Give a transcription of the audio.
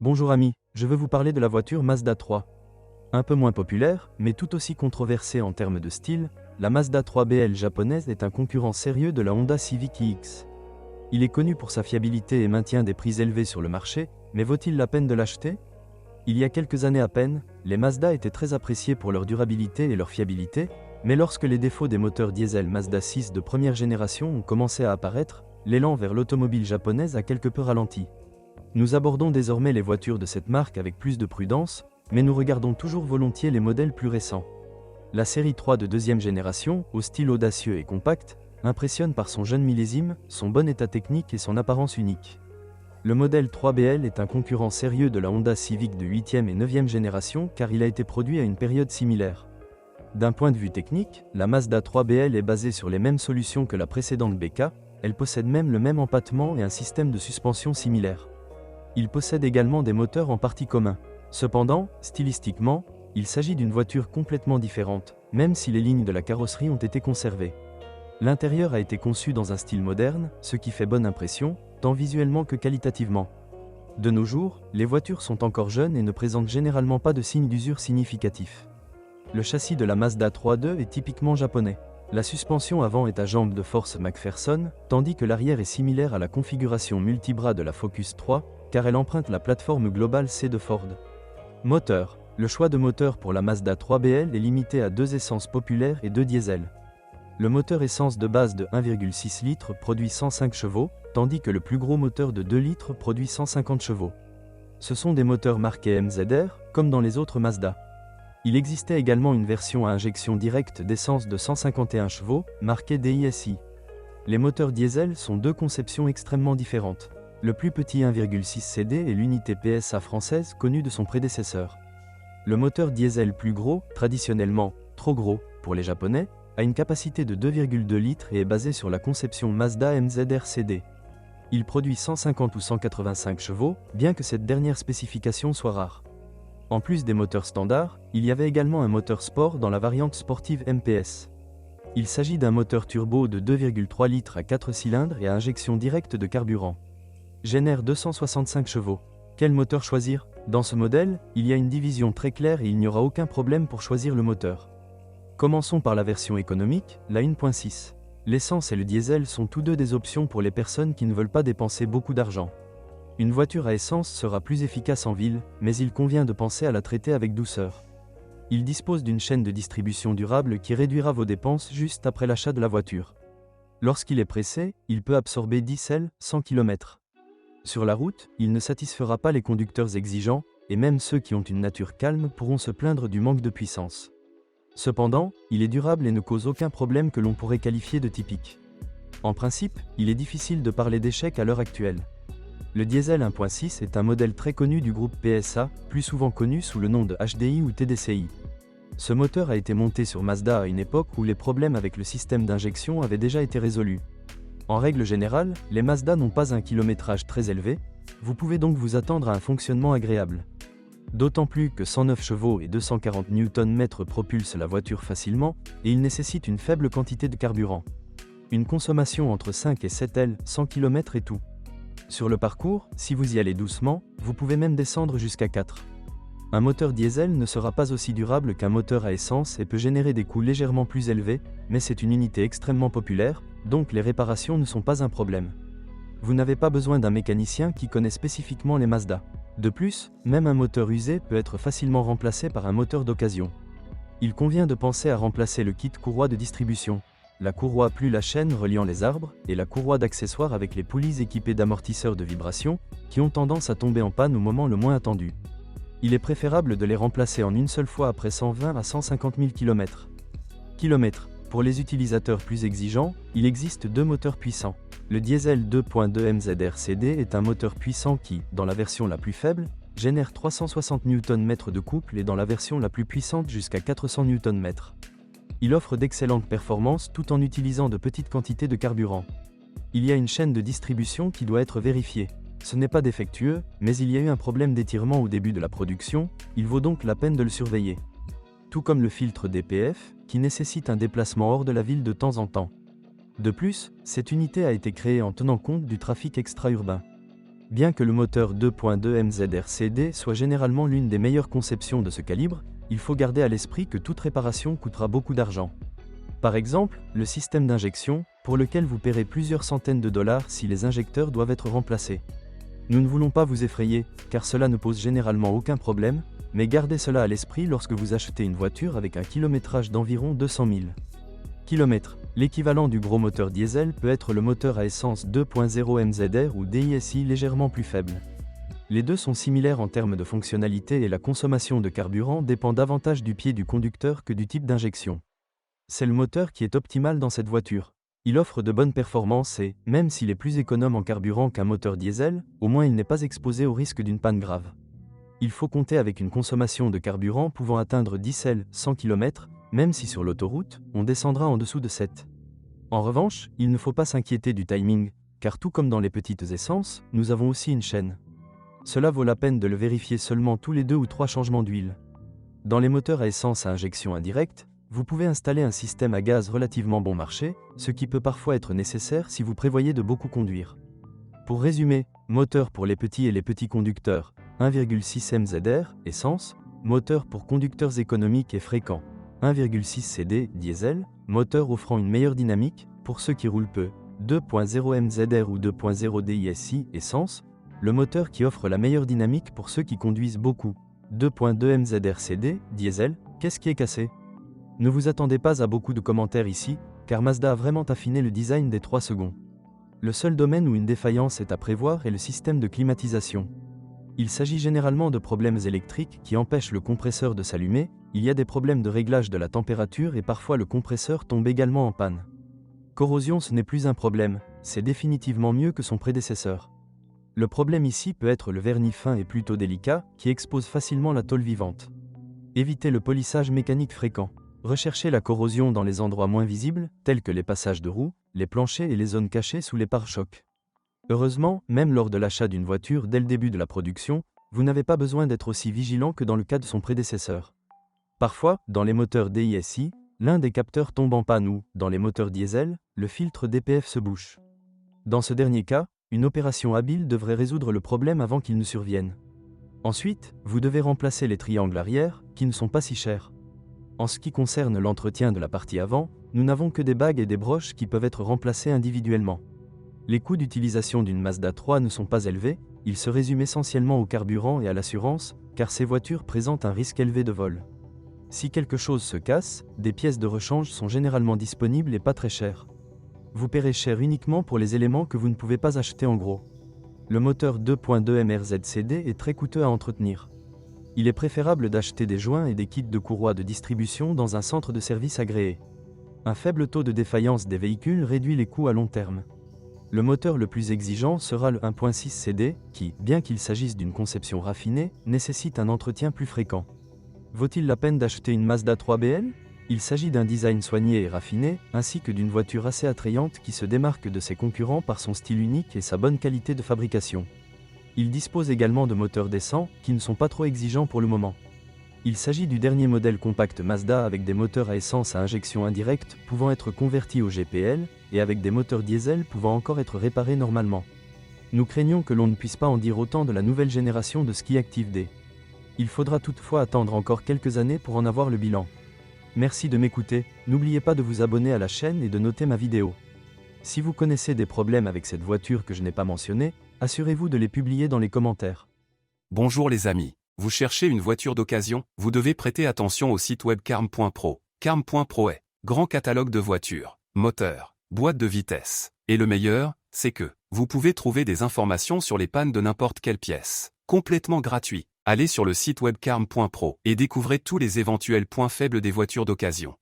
Bonjour amis, je veux vous parler de la voiture Mazda 3. Un peu moins populaire, mais tout aussi controversée en termes de style, la Mazda 3 BL japonaise est un concurrent sérieux de la Honda Civic iX. Il est connu pour sa fiabilité et maintient des prix élevés sur le marché, mais vaut-il la peine de l'acheter? Il y a quelques années à peine, les Mazda étaient très appréciés pour leur durabilité et leur fiabilité, mais lorsque les défauts des moteurs diesel Mazda 6 de première génération ont commencé à apparaître, l'élan vers l'automobile japonaise a quelque peu ralenti. Nous abordons désormais les voitures de cette marque avec plus de prudence, mais nous regardons toujours volontiers les modèles plus récents. La série 3 de deuxième génération, au style audacieux et compact, impressionne par son jeune millésime, son bon état technique et son apparence unique. Le modèle 3BL est un concurrent sérieux de la Honda Civic de 8e et 9e génération car il a été produit à une période similaire. D'un point de vue technique, la Mazda 3BL est basée sur les mêmes solutions que la précédente BK, elle possède même le même empattement et un système de suspension similaire. Il possède également des moteurs en partie communs. Cependant, stylistiquement, il s'agit d'une voiture complètement différente, même si les lignes de la carrosserie ont été conservées. L'intérieur a été conçu dans un style moderne, ce qui fait bonne impression, tant visuellement que qualitativement. De nos jours, les voitures sont encore jeunes et ne présentent généralement pas de signes d'usure significatifs. Le châssis de la Mazda 3.2 est typiquement japonais. La suspension avant est à jambes de force McPherson, tandis que l'arrière est similaire à la configuration multibras de la Focus 3, car elle emprunte la plateforme globale C de Ford. Moteur. Le choix de moteur pour la Mazda 3BL est limité à 2 essences populaires et 2 diesels. Le moteur essence de base de 1,6 litres produit 105 chevaux, tandis que le plus gros moteur de 2 litres produit 150 chevaux. Ce sont des moteurs marqués MZR, comme dans les autres Mazda. Il existait également une version à injection directe d'essence de 151 chevaux, marquée DISI. Les moteurs diesel sont deux conceptions extrêmement différentes. Le plus petit 1,6 CD est l'unité PSA française connue de son prédécesseur. Le moteur diesel plus gros, traditionnellement trop gros pour les Japonais, a une capacité de 2,2 litres et est basé sur la conception Mazda MZR CD. Il produit 150 ou 185 chevaux, bien que cette dernière spécification soit rare. En plus des moteurs standards, il y avait également un moteur sport dans la variante sportive MPS. Il s'agit d'un moteur turbo de 2,3 litres à 4 cylindres et à injection directe de carburant. Génère 265 chevaux. Quel moteur choisir? Dans ce modèle, il y a une division très claire et il n'y aura aucun problème pour choisir le moteur. Commençons par la version économique, la 1.6. L'essence et le diesel sont tous deux des options pour les personnes qui ne veulent pas dépenser beaucoup d'argent. Une voiture à essence sera plus efficace en ville, mais il convient de penser à la traiter avec douceur. Il dispose d'une chaîne de distribution durable qui réduira vos dépenses juste après l'achat de la voiture. Lorsqu'il est pressé, il peut absorber 10 L, 100 km. Sur la route, il ne satisfera pas les conducteurs exigeants, et même ceux qui ont une nature calme pourront se plaindre du manque de puissance. Cependant, il est durable et ne cause aucun problème que l'on pourrait qualifier de typique. En principe, il est difficile de parler d'échec à l'heure actuelle. Le diesel 1.6 est un modèle très connu du groupe PSA, plus souvent connu sous le nom de HDI ou TDCi. Ce moteur a été monté sur Mazda à une époque où les problèmes avec le système d'injection avaient déjà été résolus. En règle générale, les Mazda n'ont pas un kilométrage très élevé, vous pouvez donc vous attendre à un fonctionnement agréable. D'autant plus que 109 chevaux et 240 Nm propulsent la voiture facilement, et il nécessite une faible quantité de carburant. Une consommation entre 5 et 7 L, 100 km et tout. Sur le parcours, si vous y allez doucement, vous pouvez même descendre jusqu'à 4. Un moteur diesel ne sera pas aussi durable qu'un moteur à essence et peut générer des coûts légèrement plus élevés, mais c'est une unité extrêmement populaire, donc les réparations ne sont pas un problème. Vous n'avez pas besoin d'un mécanicien qui connaît spécifiquement les Mazda. De plus, même un moteur usé peut être facilement remplacé par un moteur d'occasion. Il convient de penser à remplacer le kit courroie de distribution. La courroie plus la chaîne reliant les arbres, et la courroie d'accessoires avec les poulies équipées d'amortisseurs de vibration, qui ont tendance à tomber en panne au moment le moins attendu. Il est préférable de les remplacer en une seule fois après 120 à 150 000 km. Pour les utilisateurs plus exigeants, il existe deux moteurs puissants. Le diesel 2.2 MZR CD est un moteur puissant qui, dans la version la plus faible, génère 360 Nm de couple et dans la version la plus puissante jusqu'à 400 Nm. Il offre d'excellentes performances tout en utilisant de petites quantités de carburant. Il y a une chaîne de distribution qui doit être vérifiée. Ce n'est pas défectueux, mais il y a eu un problème d'étirement au début de la production, il vaut donc la peine de le surveiller. Tout comme le filtre DPF, qui nécessite un déplacement hors de la ville de temps en temps. De plus, cette unité a été créée en tenant compte du trafic extra-urbain. Bien que le moteur 2.2 MZR-CD soit généralement l'une des meilleures conceptions de ce calibre, il faut garder à l'esprit que toute réparation coûtera beaucoup d'argent. Par exemple, le système d'injection, pour lequel vous paierez plusieurs centaines de dollars si les injecteurs doivent être remplacés. Nous ne voulons pas vous effrayer, car cela ne pose généralement aucun problème, mais gardez cela à l'esprit lorsque vous achetez une voiture avec un kilométrage d'environ 200 000 km. L'équivalent du gros moteur diesel peut être le moteur à essence 2.0 MZR ou DISI légèrement plus faible. Les deux sont similaires en termes de fonctionnalité et la consommation de carburant dépend davantage du pied du conducteur que du type d'injection. C'est le moteur qui est optimal dans cette voiture. Il offre de bonnes performances et, même s'il est plus économe en carburant qu'un moteur diesel, au moins il n'est pas exposé au risque d'une panne grave. Il faut compter avec une consommation de carburant pouvant atteindre 10 L 100 km, même si sur l'autoroute, on descendra en dessous de 7. En revanche, il ne faut pas s'inquiéter du timing, car tout comme dans les petites essences, nous avons aussi une chaîne. Cela vaut la peine de le vérifier seulement tous les 2 ou 3 changements d'huile. Dans les moteurs à essence à injection indirecte, vous pouvez installer un système à gaz relativement bon marché, ce qui peut parfois être nécessaire si vous prévoyez de beaucoup conduire. Pour résumer, moteur pour les petits et les petits conducteurs, 1,6 MZR, essence, moteur pour conducteurs économiques et fréquents, 1,6 CD, diesel, moteur offrant une meilleure dynamique, pour ceux qui roulent peu, 2.0 MZR ou 2.0 DISI, essence, le moteur qui offre la meilleure dynamique pour ceux qui conduisent beaucoup, 2.2 MZR CD, diesel, qu'est-ce qui est cassé? Ne vous attendez pas à beaucoup de commentaires ici, car Mazda a vraiment affiné le design des 3 secondes. Le seul domaine où une défaillance est à prévoir est le système de climatisation. Il s'agit généralement de problèmes électriques qui empêchent le compresseur de s'allumer, il y a des problèmes de réglage de la température et parfois le compresseur tombe également en panne. Corrosion, ce n'est plus un problème, c'est définitivement mieux que son prédécesseur. Le problème ici peut être le vernis fin et plutôt délicat, qui expose facilement la tôle vivante. Évitez le polissage mécanique fréquent. Recherchez la corrosion dans les endroits moins visibles, tels que les passages de roues, les planchers et les zones cachées sous les pare-chocs. Heureusement, même lors de l'achat d'une voiture dès le début de la production, vous n'avez pas besoin d'être aussi vigilant que dans le cas de son prédécesseur. Parfois, dans les moteurs DISI, l'un des capteurs tombe en panne ou, dans les moteurs diesel, le filtre DPF se bouche. Dans ce dernier cas, une opération habile devrait résoudre le problème avant qu'il ne survienne. Ensuite, vous devez remplacer les triangles arrière, qui ne sont pas si chers. En ce qui concerne l'entretien de la partie avant, nous n'avons que des bagues et des broches qui peuvent être remplacées individuellement. Les coûts d'utilisation d'une Mazda 3 ne sont pas élevés, ils se résument essentiellement au carburant et à l'assurance, car ces voitures présentent un risque élevé de vol. Si quelque chose se casse, des pièces de rechange sont généralement disponibles et pas très chères. Vous paierez cher uniquement pour les éléments que vous ne pouvez pas acheter en gros. Le moteur 2.2 MRZ-CD est très coûteux à entretenir. Il est préférable d'acheter des joints et des kits de courroies de distribution dans un centre de service agréé. Un faible taux de défaillance des véhicules réduit les coûts à long terme. Le moteur le plus exigeant sera le 1.6 CD, qui, bien qu'il s'agisse d'une conception raffinée, nécessite un entretien plus fréquent. Vaut-il la peine d'acheter une Mazda 3 BL? Il s'agit d'un design soigné et raffiné, ainsi que d'une voiture assez attrayante qui se démarque de ses concurrents par son style unique et sa bonne qualité de fabrication. Il dispose également de moteurs décents, qui ne sont pas trop exigeants pour le moment. Il s'agit du dernier modèle compact Mazda avec des moteurs à essence à injection indirecte pouvant être convertis au GPL, et avec des moteurs diesel pouvant encore être réparés normalement. Nous craignons que l'on ne puisse pas en dire autant de la nouvelle génération de Ski Active D. Il faudra toutefois attendre encore quelques années pour en avoir le bilan. Merci de m'écouter, n'oubliez pas de vous abonner à la chaîne et de noter ma vidéo. Si vous connaissez des problèmes avec cette voiture que je n'ai pas mentionné, assurez-vous de les publier dans les commentaires. Bonjour les amis, vous cherchez une voiture d'occasion, vous devez prêter attention au site web carm.pro. Carm.pro est grand catalogue de voitures, moteurs, boîtes de vitesse. Et le meilleur, c'est que vous pouvez trouver des informations sur les pannes de n'importe quelle pièce, complètement gratuit. Allez sur le site web carm.pro et découvrez tous les éventuels points faibles des voitures d'occasion.